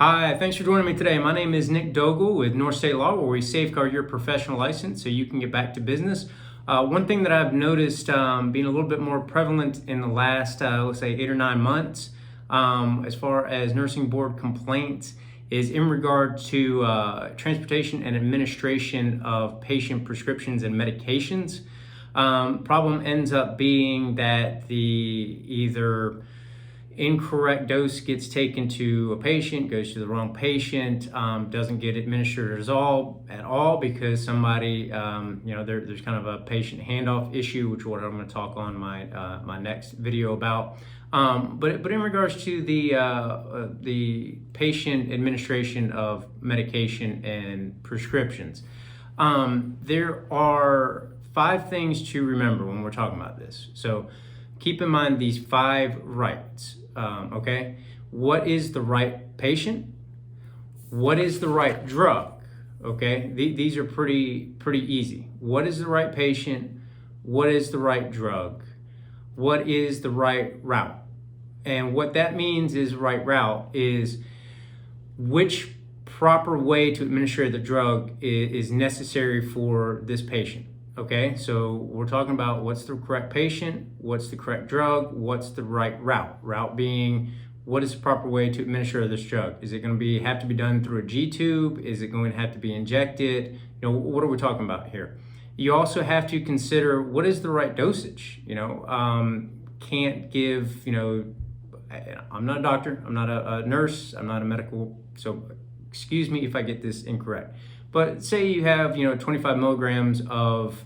Hi, thanks for joining me today. My name is Nick Dogle with North State Law, where we safeguard your professional license so you can get back to business. One thing that I've noticed being a little bit more prevalent in the last, let's say, 8 or 9 months, as far as nursing board complaints, is in regard to transportation and administration of patient prescriptions and medications. Problem ends up being that the either incorrect dose gets taken to a patient, goes to the wrong patient, doesn't get administered at all because somebody, there's kind of a patient handoff issue, which is what I'm going to talk on my next video about. But in regards to the patient administration of medication and prescriptions, there are 5 things to remember when we're talking about this. So keep in mind these 5 rights. Okay, what is the right patient? What is the right drug? Okay, these are pretty easy. What is the right patient? What is the right drug? What is the right route? And what that means is right route is which proper way to administer the drug is necessary for this patient. Okay, so we're talking about what's the correct patient, what's the correct drug, what's the right route. Route being, what is the proper way to administer this drug? Is it going to have to be done through a G-tube? Is it going to have to be injected? What are we talking about here? You also have to consider what is the right dosage. Can't give, I'm not a doctor, I'm not a nurse, I'm not a medical, so excuse me if I get this incorrect. But say you have, 25 milligrams of,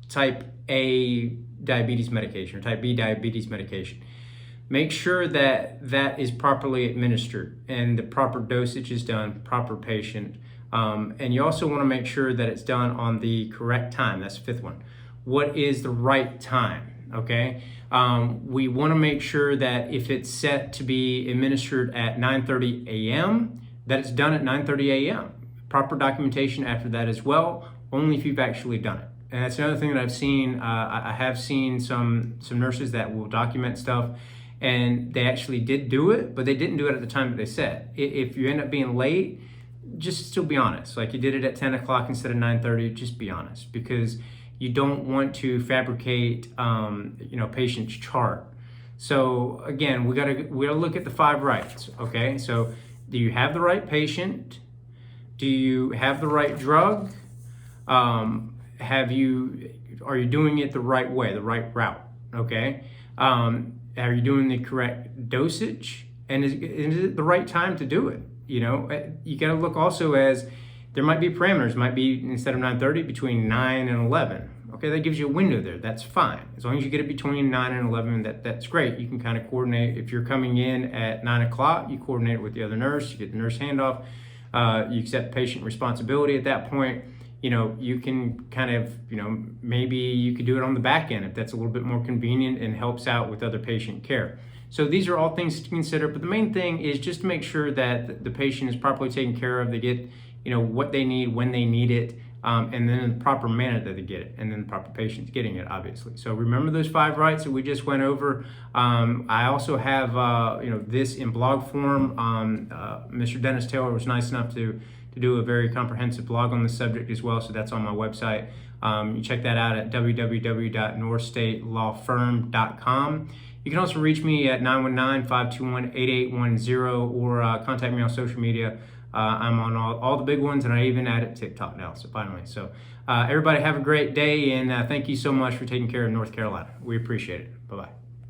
type A diabetes medication or type B diabetes medication. Make sure that that is properly administered and the proper dosage is done, proper patient. And you also want to make sure that it's done on the correct time. That's the 5th one. What is the right time? Okay. We want to make sure that if it's set to be administered at 9:30 a.m., that it's done at 9:30 a.m. Proper documentation after that as well, only if you've actually done it. And that's another thing that I've seen. I have seen some nurses that will document stuff and they actually did do it, but they didn't do it at the time that they said. If you end up being late, just still be honest. Like you did it at 10 o'clock instead of 9:30, just be honest, because you don't want to fabricate, patient's chart. So again, we gotta look at the 5 rights. Okay, so do you have the right patient? Do you have the right drug? Are you doing it the right way, the right route? Okay. Are you doing the correct dosage? And is it the right time to do it? You got to look also as there might be parameters. Might be instead of 9:30 between 9 and 11. Okay, that gives you a window there. That's fine. As long as you get it between 9 and 11, that's great. You can kind of coordinate. If you're coming in at 9 o'clock, you coordinate with the other nurse. You get the nurse handoff. You accept patient responsibility at that point. You can kind of, maybe you could do it on the back end if that's a little bit more convenient and helps out with other patient care. So these are all things to consider, but the main thing is just to make sure that the patient is properly taken care of. They get, what they need, when they need it, and then in the proper manner that they get it, and then the proper patient's getting it, obviously. So remember those 5 rights that we just went over. I also have, this in blog form. Mr. Dennis Taylor was nice enough to do a very comprehensive blog on this subject as well, so that's on my website. You check that out at www.northstatelawfirm.com. You can also reach me at 919-521-8810 or contact me on social media. I'm on all the big ones, and I even added TikTok now, so finally. So everybody have a great day, and thank you so much for taking care of North Carolina. We appreciate it. Bye-bye.